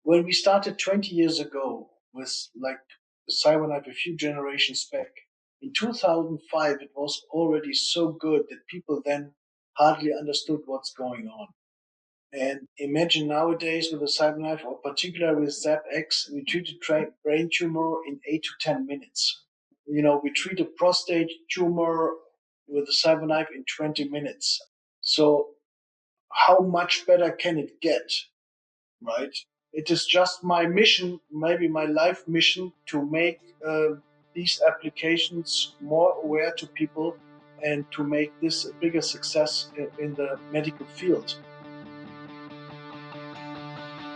When we started 20 years ago with like Cyberknife a few generations back, in 2005, it was already so good that people then hardly understood what's going on. And imagine nowadays with a Cyberknife, or particularly with ZAP-X, we treat a brain tumor in 8 to 10 minutes. We treat a prostate tumor with a Cyberknife in 20 minutes. So how much better can it get, right? It is just my mission, maybe my life mission, to make these applications more aware to people and to make this a bigger success in the medical field.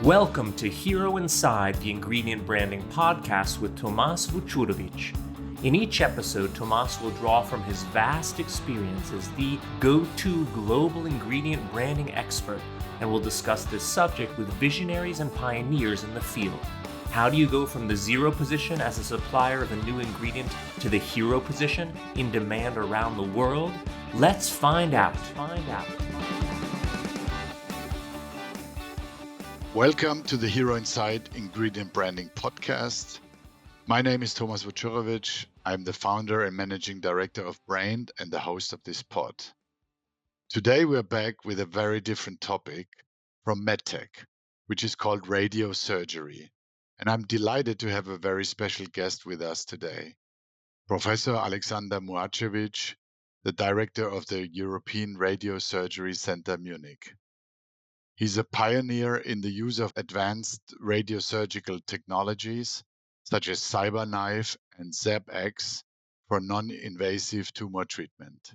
Welcome to HeroInside the Ingredient Branding Podcast with Tomas Vucurevic. In each episode, Tomas will draw from his vast experience as the go-to global ingredient branding expert and will discuss this subject with visionaries and pioneers in the field. How do you go from the zero position as a supplier of a new ingredient to the hero position in demand around the world? Let's find out. Welcome to the HeroInside Ingredient Branding Podcast. My name is Tomas Vucurevic. I'm the founder and managing director of Brand and the host of this pod. Today we're back with a very different topic from medtech, which is called radiosurgery. And I'm delighted to have a very special guest with us today, Professor Alexander Muacevic, the director of the European Radiosurgery Center Munich. He's a pioneer in the use of advanced radiosurgical technologies such as Cyberknife and ZAP-X for non-invasive tumor treatment.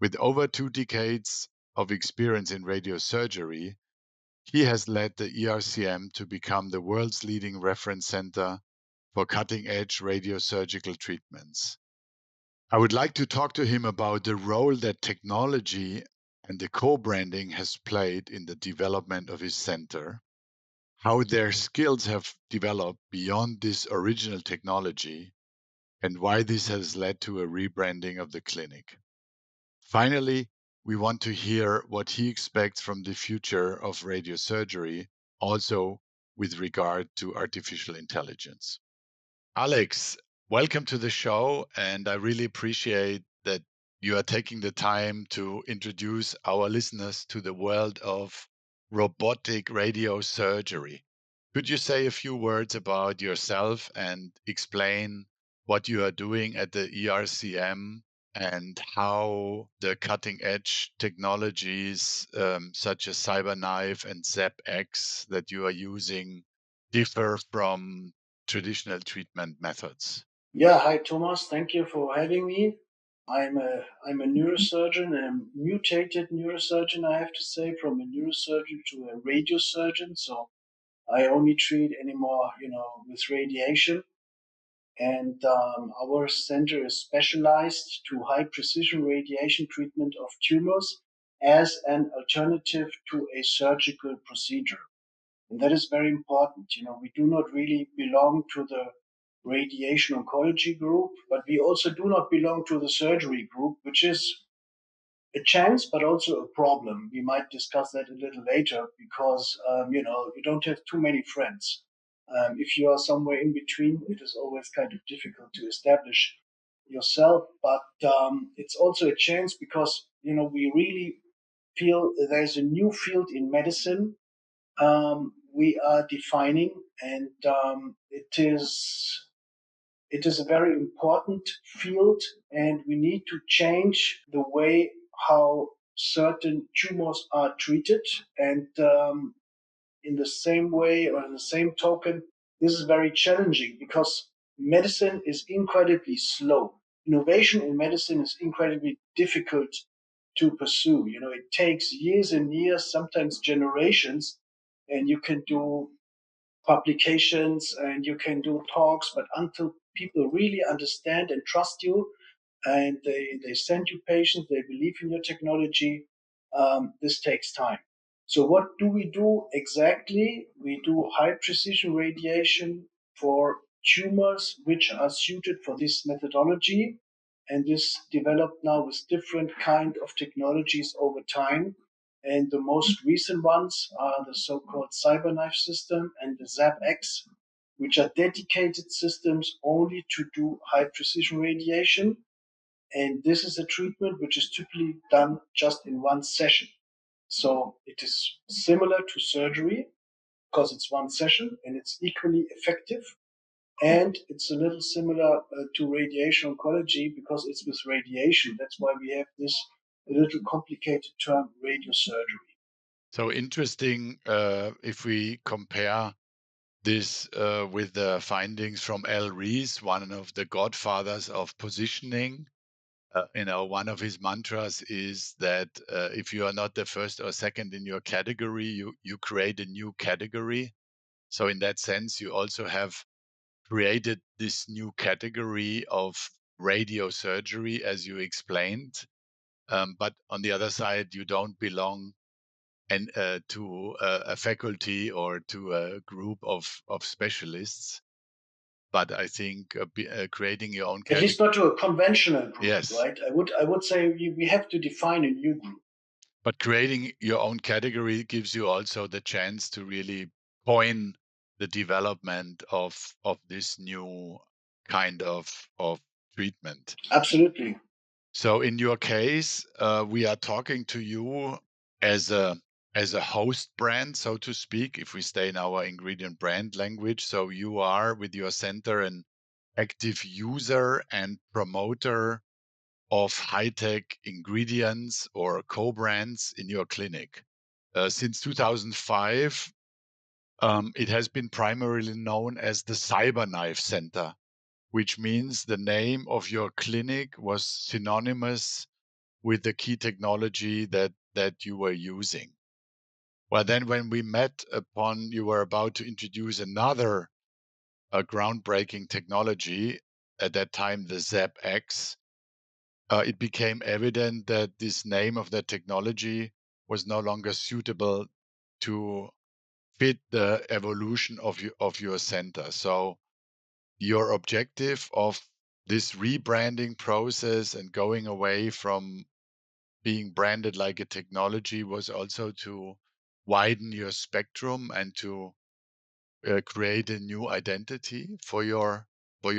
With over 2 decades of experience in radiosurgery, he has led the ERCM to become the world's leading reference center for cutting-edge radiosurgical treatments. I would like to talk to him about the role that technology and the co-branding has played in the development of his center, how their skills have developed beyond this original technology, and why this has led to a rebranding of the clinic. Finally, we want to hear what he expects from the future of radiosurgery, also with regard to artificial intelligence. Alex, welcome to the show, and I really appreciate that you are taking the time to introduce our listeners to the world of robotic radiosurgery. Could you say a few words about yourself and explain what you are doing at the ERCM and how the cutting-edge technologies such as Cyberknife and ZAP-X that you are using differ from traditional treatment methods? Yeah, hi Thomas, thank you for having me. I'm a neurosurgeon, a mutated neurosurgeon, I have to say, from a neurosurgeon to a radiosurgeon. So I only treat anymore, with radiation. And our center is specialized to high precision radiation treatment of tumors as an alternative to a surgical procedure. And that is very important. We do not really belong to the radiation oncology group, but we also do not belong to the surgery group, which is a chance, but also a problem. We might discuss that a little later because, you don't have too many friends. If you are somewhere in between, it is always kind of difficult to establish yourself, but it's also a chance because, we really feel there's a new field in medicine we are defining, and it is a very important field, and we need to change the way how certain tumors are treated. And in the same way, or in the same token, this is very challenging because medicine is incredibly slow. Innovation in medicine is incredibly difficult to pursue. It takes years and years, sometimes generations, and you can do publications and you can do talks, but until people really understand and trust you and they send you patients, they believe in your technology, this takes time. So what do we do exactly? We do high precision radiation for tumors which are suited for this methodology. And this developed now with different kind of technologies over time. And the most recent ones are the so-called Cyberknife system and the ZAP-X, which are dedicated systems only to do high precision radiation. And this is a treatment which is typically done just in one session. So it is similar to surgery because it's one session and it's equally effective. And it's a little similar to radiation oncology because it's with radiation. That's why we have this a little complicated term, radiosurgery. So interesting if we compare this with the findings from Al Rees, one of the godfathers of positioning. One of his mantras is that if you are not the first or second in your category, you create a new category. So in that sense, you also have created this new category of radiosurgery, as you explained. But on the other side, you don't belong to a faculty or to a group of specialists. But I think creating your own At least not to a conventional group, yes, right? I would say we have to define a new group. but creating your own category gives you also the chance to really coin the development of this new kind of treatment. Absolutely. So in your case, we are talking to you as a host brand, so to speak, if we stay in our ingredient brand language. So you are with your center an active user and promoter of high-tech ingredients or co-brands in your clinic. Since 2005, it has been primarily known as the Cyberknife Center, which means the name of your clinic was synonymous with the key technology that you were using. Well, then when we met upon you were about to introduce another groundbreaking technology, at that time the ZAP-X, it became evident that this name of the technology was no longer suitable to fit the evolution of your center. So your objective of this rebranding process and going away from being branded like a technology was also to widen your spectrum and to create a new identity for your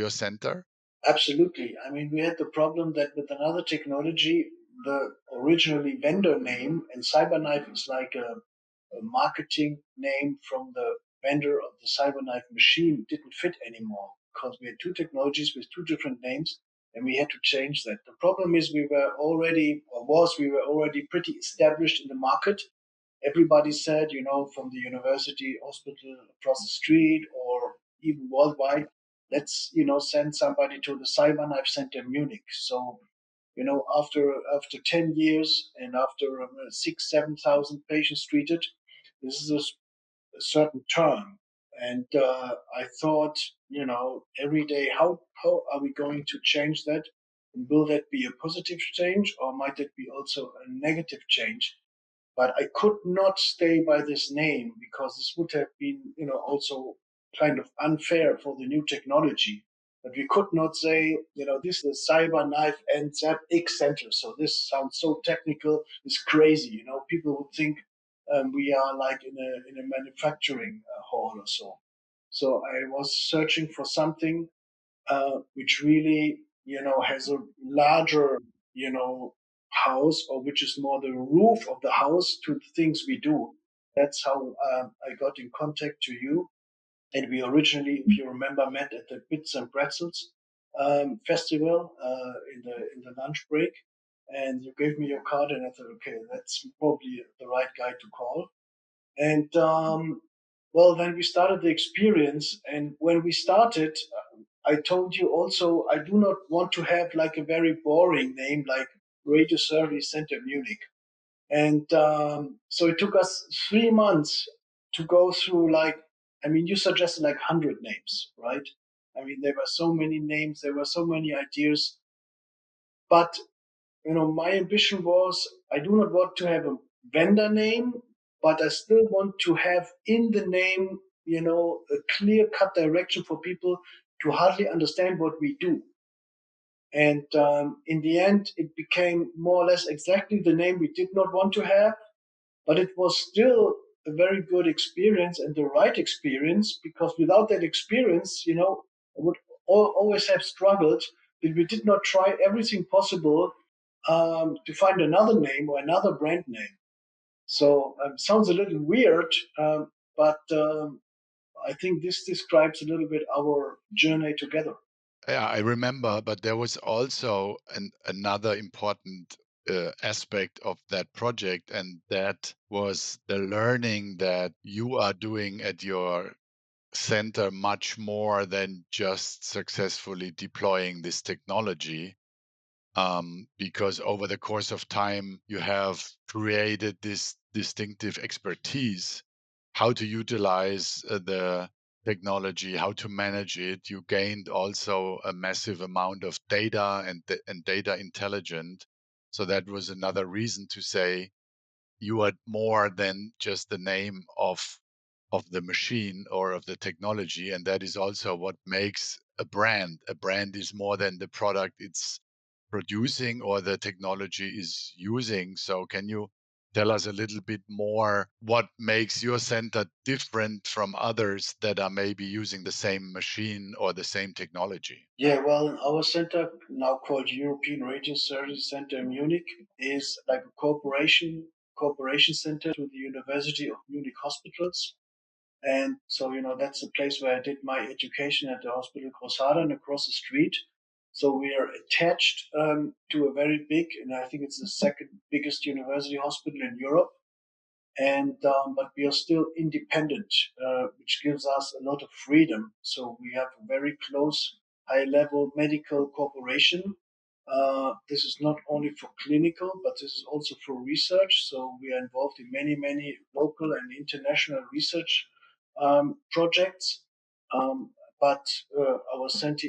center. Absolutely. I mean, we had the problem that with another technology, the originally vendor name, and Cyberknife is like a marketing name from the vendor of the Cyberknife machine, didn't fit anymore because we had two technologies with two different names and we had to change that. The problem is we were already pretty established in the market. Everybody said, from the university hospital across the street or even worldwide, let's, send somebody to the Cyberknife Center Munich. So, after 10 years and after 7,000 patients treated, this is a certain term. And I thought, every day, how are we going to change that? And will that be a positive change or might it be also a negative change? But I could not stay by this name because this would have been, also kind of unfair for the new technology. But we could not say, this is a Cyberknife and ZAP-X center. So this sounds so technical. It's crazy. People would think we are like in a manufacturing hall or so. So I was searching for something which really, has a larger, house, or which is more the roof of the house to the things we do. That's how I got in contact to you. And we originally, if you remember, met at the Bits and Pretzels festival in the lunch break. And you gave me your card, and I thought, okay, that's probably the right guy to call. And well, then we started the experience. And when we started, I told you also, I do not want to have like a very boring name like Radiosurgery Center Munich. And so it took us 3 months to go through you suggested like 100 names, right? I mean, there were so many names, there were so many ideas. But, my ambition was I do not want to have a vendor name, but I still want to have in the name, a clear cut direction for people to hardly understand what we do. And in the end, it became more or less exactly the name we did not want to have. but it was still a very good experience and the right experience, because without that experience, I would always have struggled that we did not try everything possible to find another name or another brand name. So sounds a little weird, but I think this describes a little bit our journey together. Yeah, I remember, but there was also another important aspect of that project, and that was the learning that you are doing at your center much more than just successfully deploying this technology. Because over the course of time, you have created this distinctive expertise, how to utilize the technology, how to manage it. You gained also a massive amount of data and data intelligence. So that was another reason to say you are more than just the name of the machine or of the technology, and that is also what makes a brand. A brand is more than the product it's producing or the technology is using. So can you tell us a little bit more what makes your center different from others that are maybe using the same machine or the same technology? Yeah, well, our center, now called European Radiosurgery Center Munich, is like a cooperation center to the University of Munich hospitals. And so, that's the place where I did my education at the hospital Großhadern across the street. So we are attached to a very big, and I think it's the second biggest university hospital in Europe. And but we are still independent, which gives us a lot of freedom. So we have a very close, high-level medical cooperation. This is not only for clinical, but this is also for research. So we are involved in many local and international research projects. Um, but our center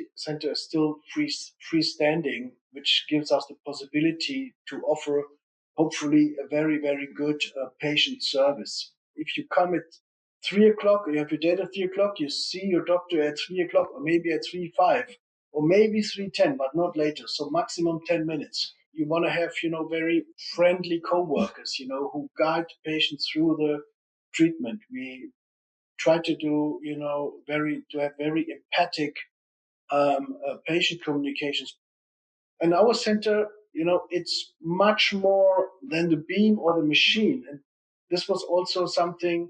is still freestanding, which gives us the possibility to offer hopefully a very good patient service. If you come at 3 o'clock, you have your date at 3 o'clock, you see your doctor at 3 o'clock, or maybe at 3:05, or maybe 3:10, but not later. So maximum 10 minutes. You want to have, very friendly co-workers, who guide patients through the treatment. We try to do, to have very empathic patient communications. And our center, it's much more than the beam or the machine. And this was also something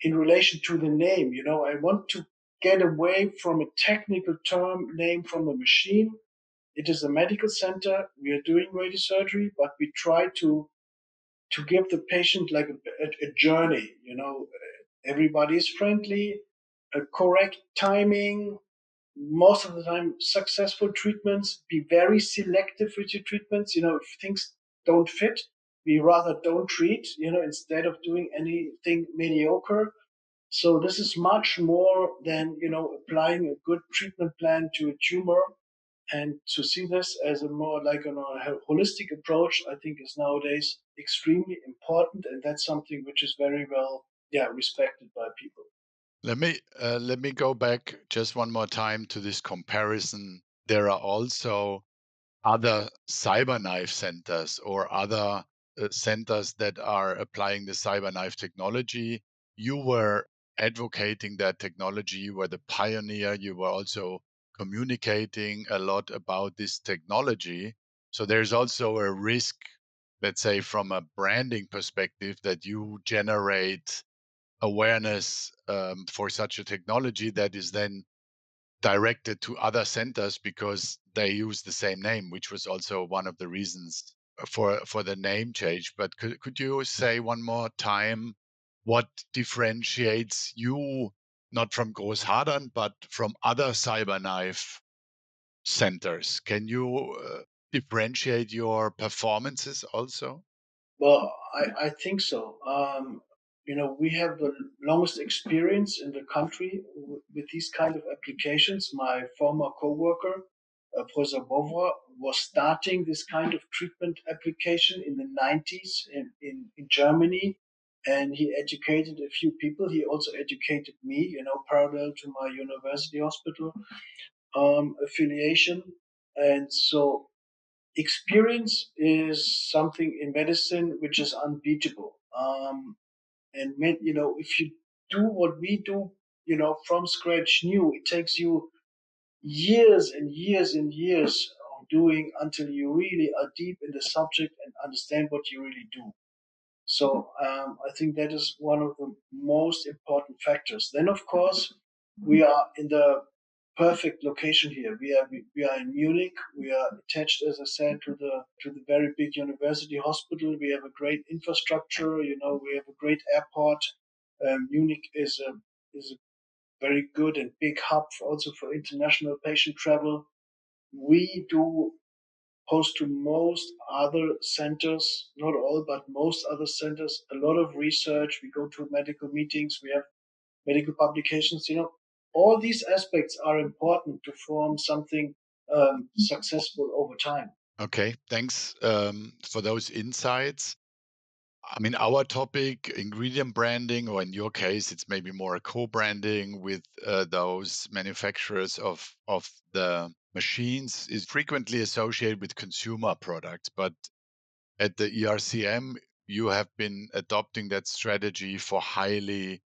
in relation to the name. I want to get away from a technical term name from the machine. It is a medical center. We are doing radiosurgery, but we try to give the patient like a journey. Everybody is friendly, a correct timing, most of the time successful treatments. Be very selective with your treatments. If things don't fit, we rather don't treat, instead of doing anything mediocre. So this is much more than, applying a good treatment plan to a tumor. And to see this as a more like a holistic approach, I think is nowadays extremely important. And that's something which is very well, respected by people. Let me go back just one more time to this comparison. There are also other Cyberknife centers or other centers that are applying the Cyberknife technology. You were advocating that technology. You were the pioneer. You were also communicating a lot about this technology. So there's also a risk, let's say, from a branding perspective, that you generate awareness for such a technology that is then directed to other centers because they use the same name, which was also one of the reasons for the name change. But could you say one more time what differentiates you not from Großhadern but from other Cyberknife centers? Can you differentiate your performances also? Well, I think so. We have the longest experience in the country with these kind of applications. My former coworker, Professor Bovra, was starting this kind of treatment application in the 90s in Germany, and he educated a few people. He also educated me, parallel to my university hospital affiliation. And so experience is something in medicine which is unbeatable. And if you do what we do, from scratch new, it takes you years and years and years of doing until you really are deep in the subject and understand what you really do. So I think that is one of the most important factors. Then, of course, we are in the perfect location here. We are in Munich. We are attached, as I said, to the very big university hospital. We have a great infrastructure. We have a great airport. Munich is a very good and big hub also for international patient travel. We do opposed to most other centers, not all, but most other centers, a lot of research. We go to medical meetings, we have medical publications. All these aspects are important to form something successful over time. Okay, thanks for those insights. I mean, our topic, ingredient branding, or in your case, it's maybe more a co-branding with those manufacturers of the machines, is frequently associated with consumer products. But at the ERCM, you have been adopting that strategy for highly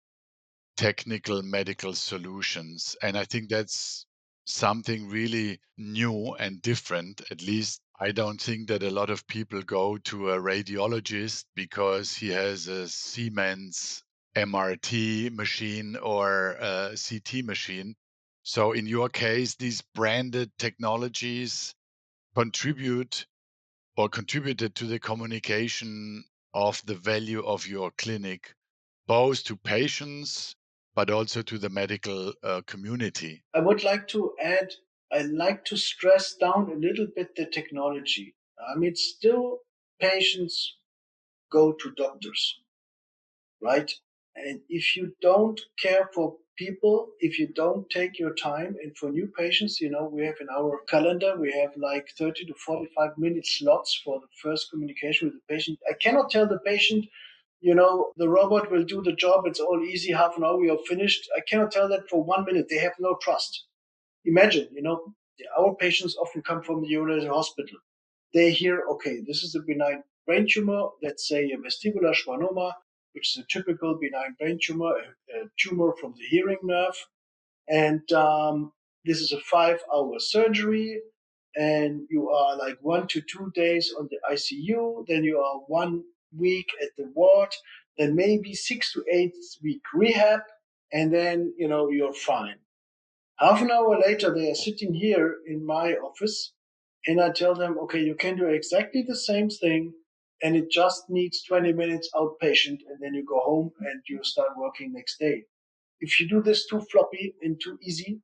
technical medical solutions. And I think that's something really new and different. At least I don't think that a lot of people go to a radiologist because he has a Siemens MRT machine or a CT machine. So in your case, these branded technologies contribute or contributed to the communication of the value of your clinic, both to patients but also to the medical community. I would like to add, I like to stress down a little bit the technology. I mean, still patients go to doctors, right? And if you don't care for people, if you don't take your time, and for new patients, we have in our calendar, we have like 30 to 45-minute slots for the first communication with the patient. I cannot tell the patient, the robot will do the job. It's all easy. Half an hour, we are finished. I cannot tell that for 1 minute. They have no trust. Imagine, our patients often come from the university hospital. They hear, okay, this is a benign brain tumor, let's say a vestibular schwannoma, which is a typical benign brain tumor, a tumor from the hearing nerve. And this is a 5-hour surgery. And you are like 1 to 2 days on the ICU. Then you are 1 week at the ward. Then maybe 6 to 8 week rehab. And then, you're fine. Half an hour later, they are sitting here in my office, and I tell them, okay, you can do exactly the same thing, and it just needs 20 minutes outpatient, and then you go home and you start working next day. If you do this too floppy and too easy,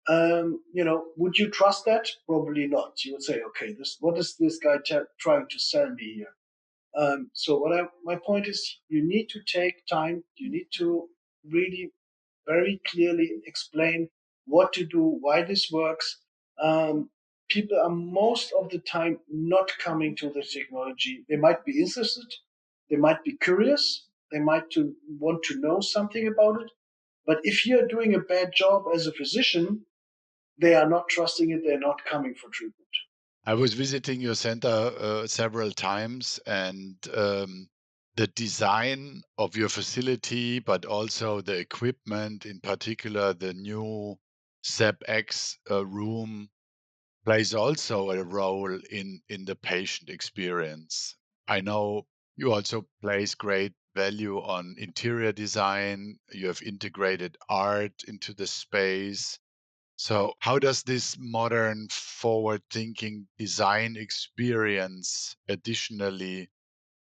would you trust that? Probably not. You would say, okay, what is this guy trying to sell me here? So my point is, you need to take time. You need to really very clearly explain what to do, why this works. People are most of the time not coming to the technology. They might be interested, they might be curious, they might want to know something about it. But if you're doing a bad job as a physician, they are not trusting it, they're not coming for treatment. I was visiting your center several times, and the design of your facility, but also the equipment, in particular the new ZAP-X room, plays also a role in the patient experience. I know you also place great value on interior design. You have integrated art into the space. So, how does this modern, forward thinking design experience additionally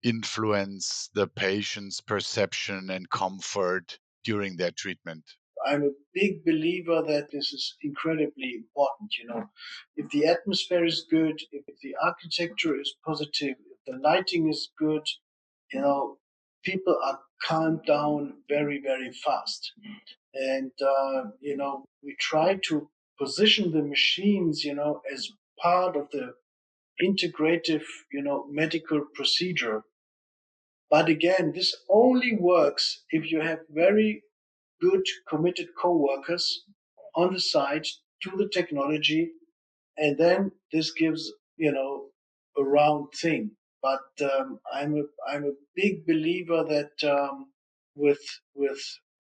influence the patient's perception and comfort during their treatment? I'm a big believer that this is incredibly important. If the atmosphere is good, if the architecture is positive, if the lighting is good, people are calmed down very, very fast. And, we try to position the machines, as part of the integrative, medical procedure. But again, this only works if you have very good, committed co-workers on the side to the technology, and then this gives, a round thing. But I'm a big believer that with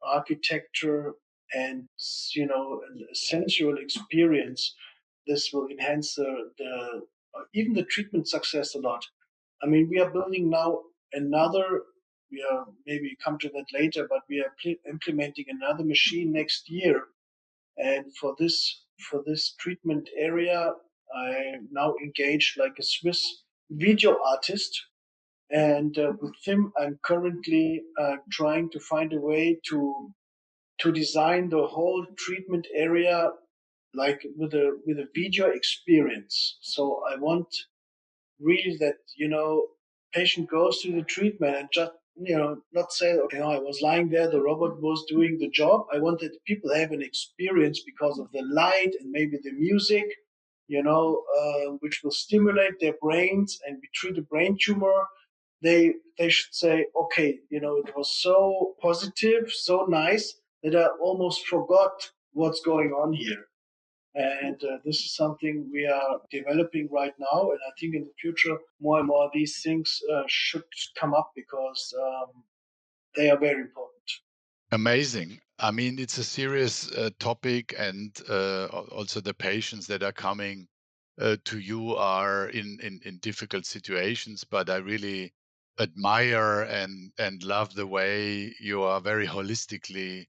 architecture and sensual experience, this will enhance the even the treatment success a lot. I mean, we are building now another. We are maybe come to that later, but we are implementing another machine next year. And for this treatment area, I now engaged like a Swiss video artist, and with him, I'm currently trying to find a way to design the whole treatment area like with a video experience. So I want really that patient goes through the treatment and just not say, okay, I was lying there, the robot was doing the job. I want that people have an experience because of the light and maybe the music, which will stimulate their brains, and we treat a brain tumor. They should say, okay, it was so positive, so nice that I almost forgot what's going on here. And this is something we are developing right now. And I think in the future, more and more of these things should come up because they are very important. Amazing. I mean, it's a serious topic, and also the patients that are coming to you are in difficult situations. But I really admire and love the way you are very holistically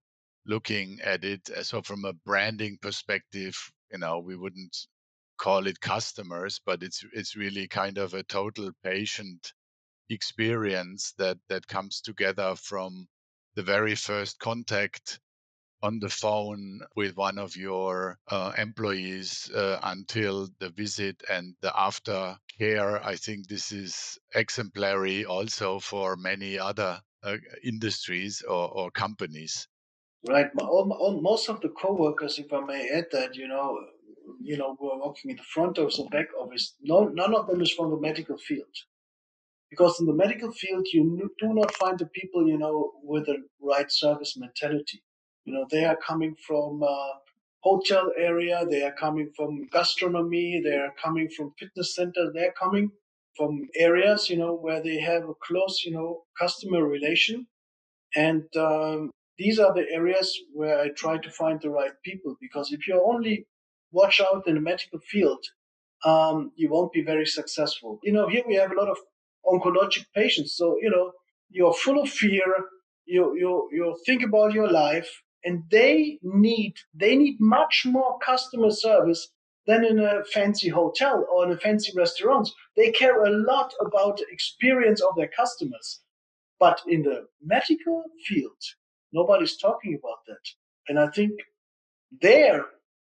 looking at it. So, from a branding perspective, we wouldn't call it customers, but it's really kind of a total patient experience that comes together from the very first contact on the phone with one of your employees until the visit and the aftercare. I think this is exemplary also for many other industries or companies. Right. Most of the coworkers, if I may add that, who are working in the front office or back office, no, none of them is from the medical field. Because in the medical field, you do not find the people, with the right service mentality. They are coming from hotel area, they are coming from gastronomy, they are coming from fitness centers, they are coming from areas, where they have a close, customer relation. And these are the areas where I try to find the right people, because if you only watch out in the medical field, you won't be very successful. Here we have a lot of oncologic patients. So, you're full of fear. You think about your life, and they need much more customer service than in a fancy hotel or in a fancy restaurant. They care a lot about the experience of their customers. But in the medical field, nobody's talking about that. And I think there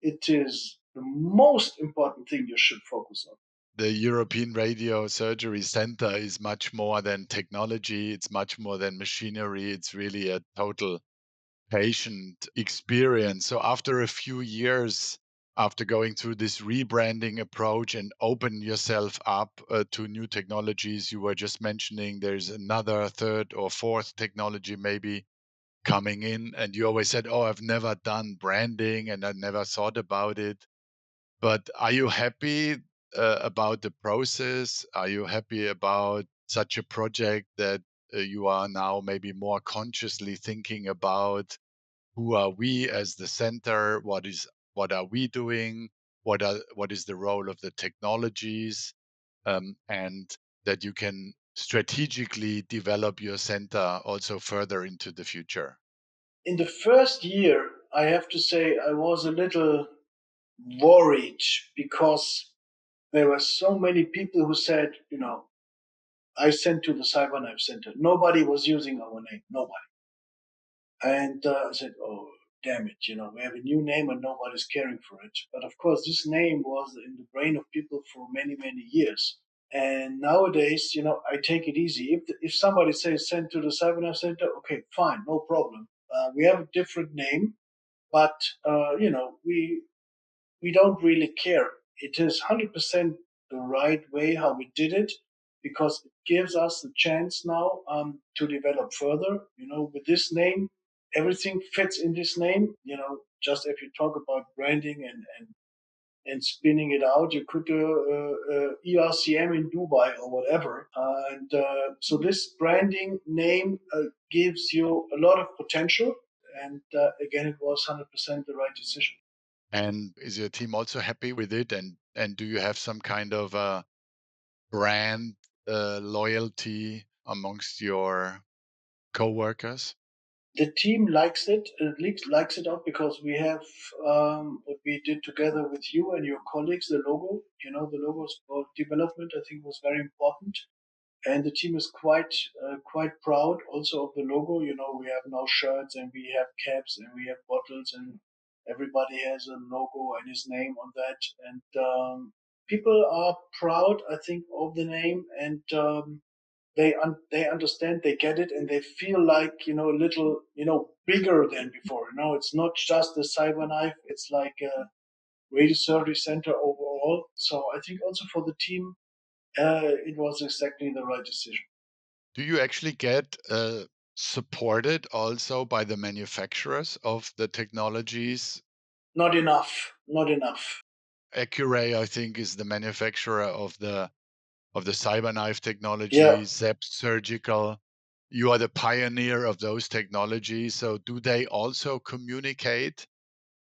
it is the most important thing you should focus on. The European Radiosurgery Center is much more than technology. It's much more than machinery. It's really a total patient experience. So after a few years, after going through this rebranding approach and open yourself up to new technologies, you were just mentioning there's another third or fourth technology maybe coming in, and you always said, oh, I've never done branding and I never thought about it. But are you happy about the process? Are you happy about such a project that you are now maybe more consciously thinking about who are we as the center? What are we doing? What is the role of the technologies? And that you can strategically develop your center also further into the future. In the first year, I have to say I was a little worried because there were so many people who said, I sent to the Cyberknife Center. Nobody was using our name. Nobody. And I said, oh, damn it, we have a new name and nobody's caring for it. But of course, this name was in the brain of people for many, many years. And nowadays, I take it easy. If somebody says send to the Cyberknife Center, okay, fine, no problem. We have a different name, but we don't really care. It is 100% the right way how we did it, because it gives us the chance now to develop further. With this name, everything fits in this name. Just if you talk about branding and spinning it out. You could do ERCM in Dubai or whatever. And so this branding name gives you a lot of potential. And again, it was 100% the right decision. And is your team also happy with it? And do you have some kind of a brand loyalty amongst your coworkers? The team likes it. Likes it out because we have what we did together with you and your colleagues. The logo, the logos for development, I think was very important, and the team is quite proud also of the logo. We have now shirts and we have caps and we have bottles, and everybody has a logo and his name on that, and people are proud, I think, of the name, and they understand, they get it, and they feel like a little bigger than before. It's not just a Cyberknife; it's like a radiosurgery center overall. So I think also for the team, it was exactly the right decision. Do you actually get supported also by the manufacturers of the technologies? Not enough. Not enough. Accuray, I think, is the manufacturer of the Cyberknife Yeah. technology, ZAP-Surgical. You are the pioneer of those technologies. So do they also communicate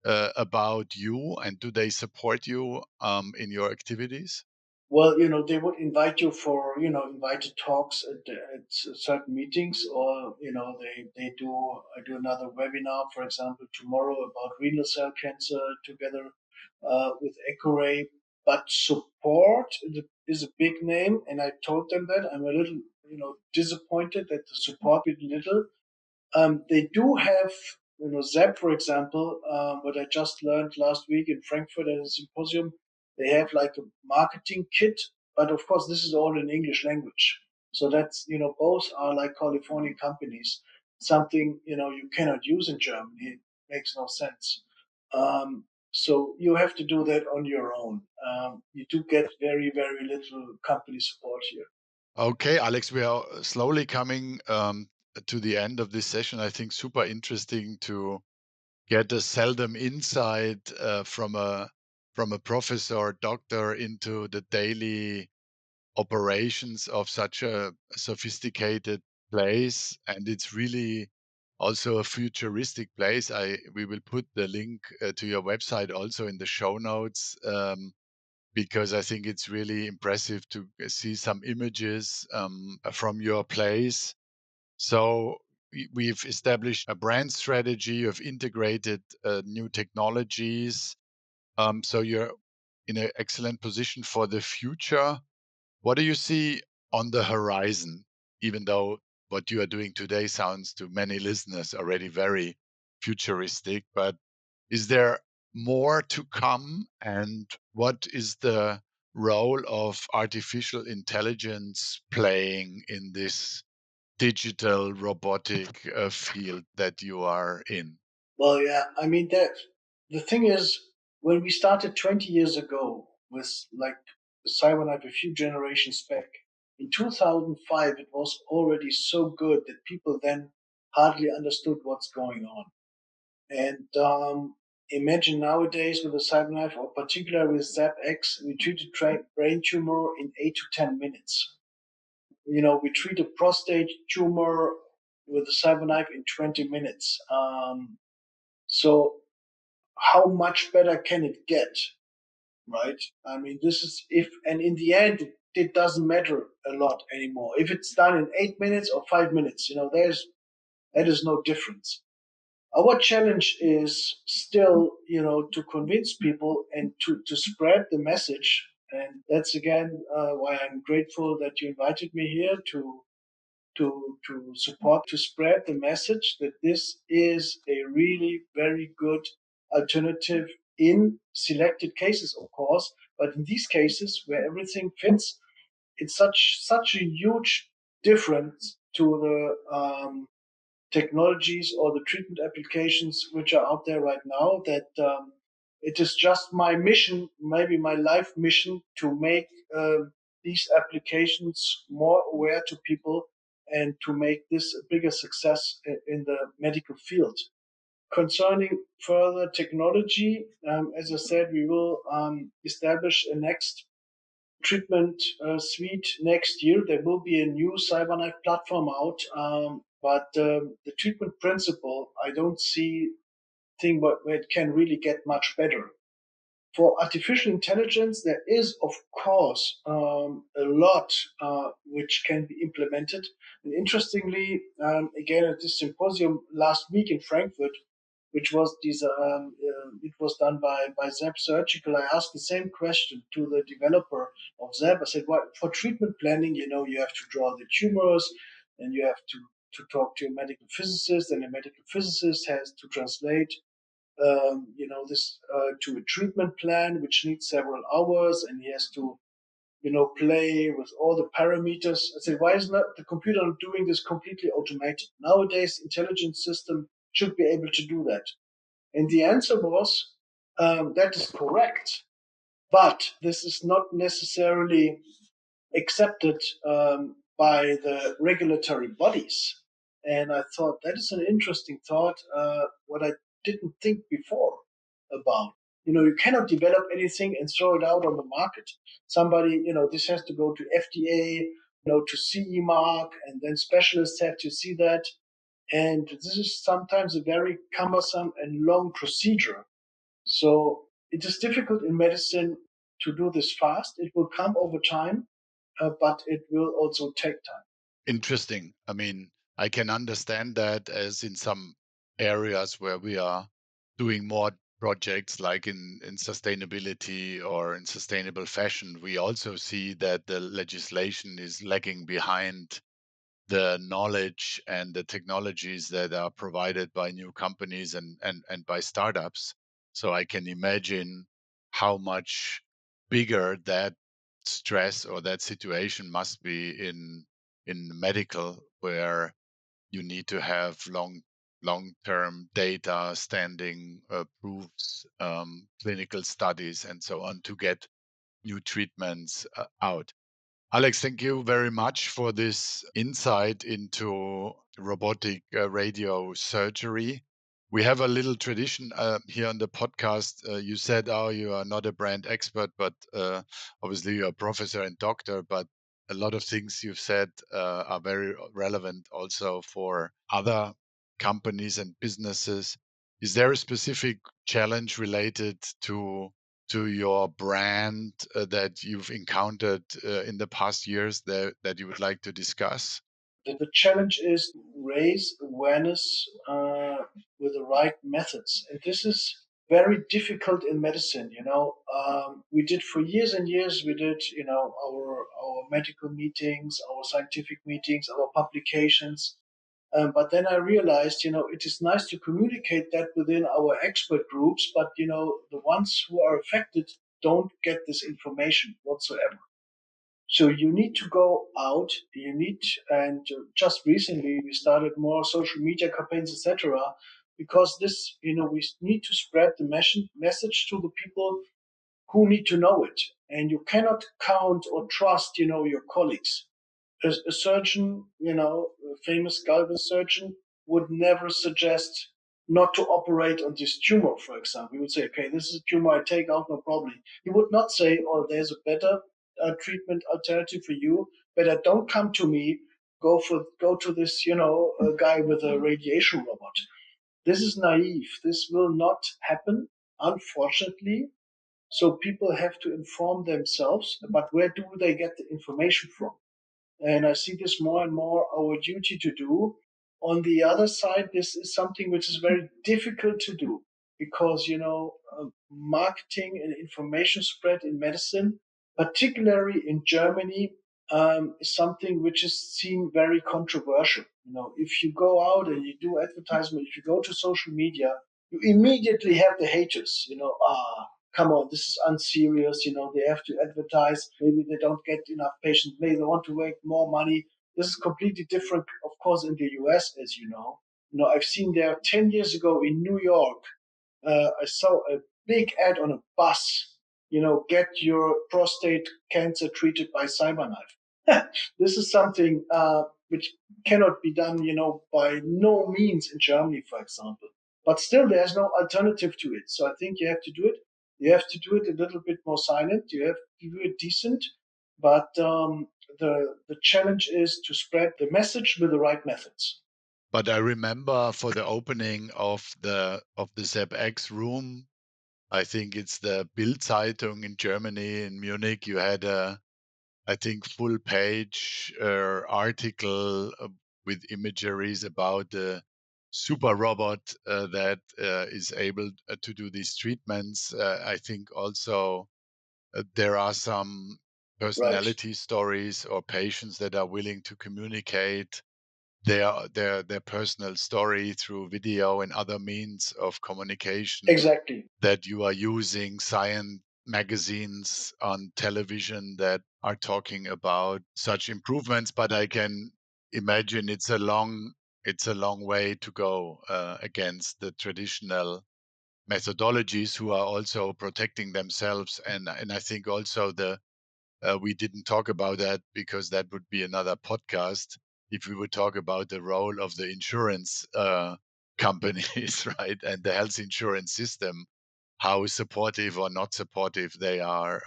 about you, and do they support you in your activities? Well, they would invite you for, invited talks at certain meetings, or, I do another webinar, for example, tomorrow about renal cell cancer together with Accuray. But support is a big name, and I told them that I'm a little, disappointed that the support is little. They do have, ZAP, for example, what I just learned last week in Frankfurt at a symposium. They have like a marketing kit, but of course, this is all in English language. So that's, both are like Californian companies. Something, you cannot use in Germany. It makes no sense. So you have to do that on your own. You do get very, very little company support here. Okay, Alex, we are slowly coming to the end of this session. I think super interesting to get a seldom insight from a professor or doctor into the daily operations of such a sophisticated place, and it's really also a futuristic place. We will put the link to your website also in the show notes, because I think it's really impressive to see some images from your place. So we've established a brand strategy of integrated new technologies. So you're in an excellent position for the future. What do you see on the horizon, even though what you are doing today sounds to many listeners already very futuristic, but is there more to come? And what is the role of artificial intelligence playing in this digital robotic field that you are in? Well, yeah, I mean that the thing is, when we started 20 years ago with like the Cyberknife a few generations back, in 2005 it was already so good that people then hardly understood what's going on. And imagine nowadays with the Cyberknife, or particularly with ZAP-X, we treat a brain tumor in 8 to 10 minutes. We treat a prostate tumor with the Cyberknife in 20 minutes. So how much better can it get, right? I mean, this is and in the end, it doesn't matter a lot anymore. If it's done in 8 minutes or 5 minutes, that is no difference. Our challenge is still, to convince people and to spread the message. And that's again why I'm grateful that you invited me here to support, to spread the message that this is a really very good alternative in selected cases, of course. But in these cases where everything fits, it's such a huge difference to the technologies or the treatment applications which are out there right now that it is just my mission, maybe my life mission, to make these applications more aware to people and to make this a bigger success in the medical field. Concerning further technology, as I said, we will establish a next treatment suite next year. There will be a new Cyberknife platform out, but the treatment principle, I don't see thing where it can really get much better. For artificial intelligence, there is, of course, a lot which can be implemented. And interestingly, again, at this symposium last week in Frankfurt, which was it was done by ZAP-Surgical, I asked the same question to the developer of ZAP. I said, well, for treatment planning, you have to draw the tumors, and you have to talk to a medical physicist, and a medical physicist has to translate this to a treatment plan, which needs several hours, and he has to, play with all the parameters. I said, why is not the computer doing this completely automated? Nowadays, intelligent system should be able to do that. And the answer was, that is correct, but this is not necessarily accepted by the regulatory bodies. And I thought that is an interesting thought, what I didn't think before about. You cannot develop anything and throw it out on the market. Somebody, this has to go to FDA, to CE mark, and then specialists have to see that. And this is sometimes a very cumbersome and long procedure. So it is difficult in medicine to do this fast. It will come over time, but it will also take time. Interesting. I mean, I can understand that, as in some areas where we are doing more projects like in sustainability or in sustainable fashion, we also see that the legislation is lagging behind the knowledge and the technologies that are provided by new companies and by startups. So I can imagine how much bigger that stress or that situation must be in medical, where you need to have long-term data, standing proofs, clinical studies, and so on to get new treatments out. Alex, thank you very much for this insight into robotic radio surgery. We have a little tradition here on the podcast. You said, oh, you are not a brand expert, but obviously you're a professor and doctor, but a lot of things you've said are very relevant also for other companies and businesses. Is there a specific challenge related to your brand that you've encountered in the past years that you would like to discuss? The challenge is raise awareness with the right methods. And this is very difficult in medicine. We did for years and years, we did, our medical meetings, our scientific meetings, our publications. But then I realized, it is nice to communicate that within our expert groups, but, the ones who are affected don't get this information whatsoever. So you need to go out, and just recently we started more social media campaigns, etc., because this, we need to spread the message to the people who need to know it. And you cannot count or trust, your colleagues. A surgeon, a famous Galvez surgeon, would never suggest not to operate on this tumor, for example. He would say, okay, this is a tumor, I take out, no problem. He would not say, oh, there's a better treatment alternative for you, better don't come to me, go to this, guy with a radiation robot. This is naive. This will not happen, unfortunately. So people have to inform themselves, but where do they get the information from? And I see this more and more our duty to do. On the other side, this is something which is very difficult to do because, marketing and information spread in medicine, particularly in Germany, is something which is seen very controversial. If you go out and you do advertisement, if you go to social media, you immediately have the haters, come on, this is unserious. They have to advertise. Maybe they don't get enough patients. Maybe they want to make more money. This is completely different, of course, in the US, as you know. I've seen there 10 years ago in New York, I saw a big ad on a bus, get your prostate cancer treated by Cyberknife. This is something which cannot be done, by no means in Germany, for example. but still there's no alternative to it. So I think you have to do it. You have to do it a little bit more silent. You have to do it decent, but the challenge is to spread the message with the right methods. But I remember for the opening of the ZAP-X room, I think it's the Bild Zeitung in Germany, in Munich, you had a, I think, full page article with imageries about the super robot that is able to do these treatments. I think also there are some personality stories or patients that are willing to communicate their personal story through video and other means of communication. Exactly. That you are using science magazines on television that are talking about such improvements, but I can imagine it's a long way to go against the traditional methodologies who are also protecting themselves. And I think also we didn't talk about that because that would be another podcast if we would talk about the role of the insurance companies, right, and the health insurance system, how supportive or not supportive they are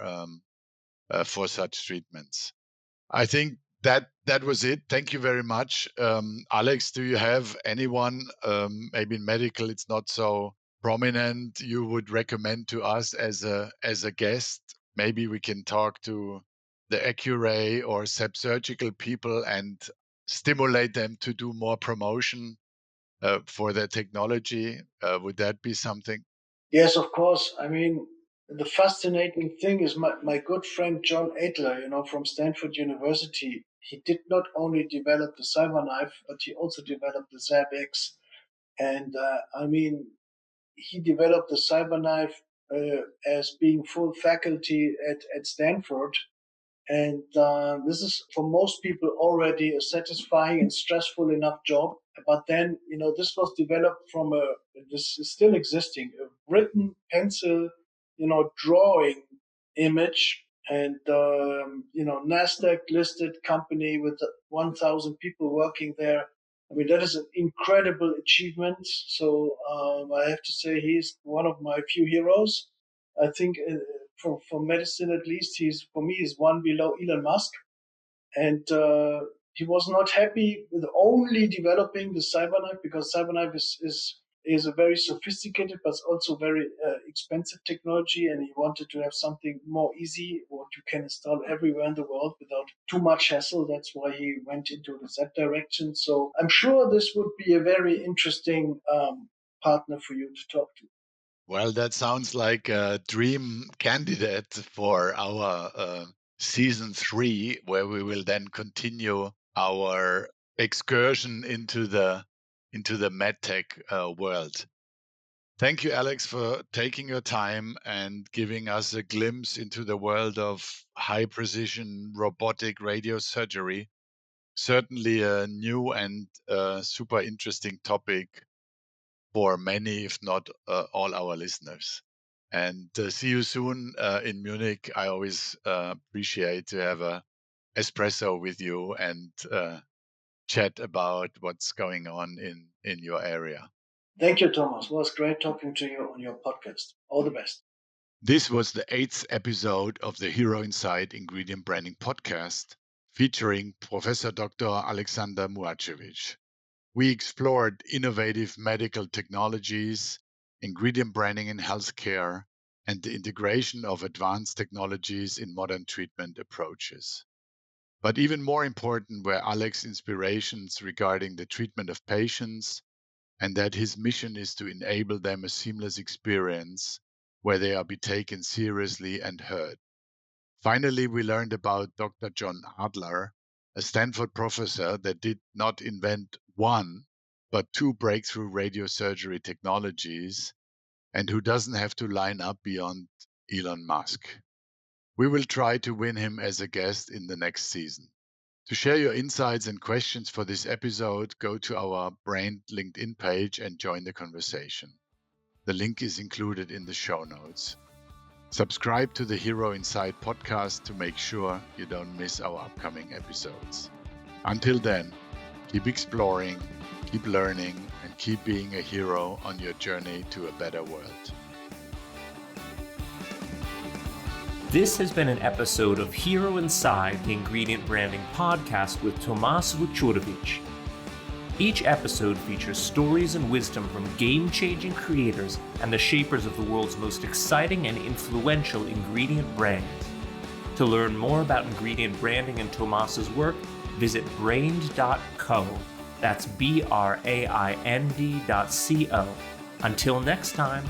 for such treatments. I think that was it. Thank you very much. Alex, do you have anyone, maybe in medical it's not so prominent, you would recommend to us as a guest? Maybe we can talk to the Accuray or surgical people and stimulate them to do more promotion for their technology. Would that be something? Yes, of course. I mean, the fascinating thing is my good friend John Adler, from Stanford University. He did not only develop the Cyberknife, but he also developed the ZAP-X. And I mean, he developed the Cyberknife as being full faculty at Stanford. And this is for most people already a satisfying and stressful enough job. But then, this was developed from this is still existing, a written pencil, drawing image. And, NASDAQ listed company with 1,000 people working there. I mean, that is an incredible achievement. So I have to say he's one of my few heroes. I think for medicine at least, he's one below Elon Musk, and he was not happy with only developing the Cyberknife because Cyberknife is a very sophisticated but also very expensive technology, and he wanted to have something more easy, what you can install everywhere in the world without too much hassle. That's why he went into that direction. So I'm sure this would be a very interesting partner for you to talk to. Well, that sounds like a dream candidate for our season 3, where we will then continue our excursion into the medtech world. Thank you, Alex, for taking your time and giving us a glimpse into the world of high precision robotic radiosurgery. Certainly a new and super interesting topic for many, if not all our listeners. And see you soon in Munich. I always appreciate to have a espresso with you and chat about what's going on in your area. Thank you, Thomas. It was great talking to you on your podcast. All the best. This was the 8th episode of the HeroInside Ingredient Branding Podcast, featuring Professor Dr. Alexander Muacevic. We explored innovative medical technologies, ingredient branding in healthcare, and the integration of advanced technologies in modern treatment approaches. But even more important were Alex's inspirations regarding the treatment of patients, and that his mission is to enable them a seamless experience where they are be taken seriously and heard. Finally, we learned about Dr. John Adler, a Stanford professor that did not invent one, but 2 breakthrough radiosurgery technologies, and who doesn't have to line up beyond Elon Musk. We will try to win him as a guest in the next season. To share your insights and questions for this episode, go to our Brand LinkedIn page and join the conversation. The link is included in the show notes. Subscribe to the HeroInside podcast to make sure you don't miss our upcoming episodes. Until then, keep exploring, keep learning, and keep being a hero on your journey to a better world. This has been an episode of Hero Inside the Ingredient Branding Podcast with Tomas Vucurevic. Each episode features stories and wisdom from game-changing creators and the shapers of the world's most exciting and influential ingredient brands. To learn more about ingredient branding and Tomas's work, visit braind.co. That's BRAIND.co. Until next time.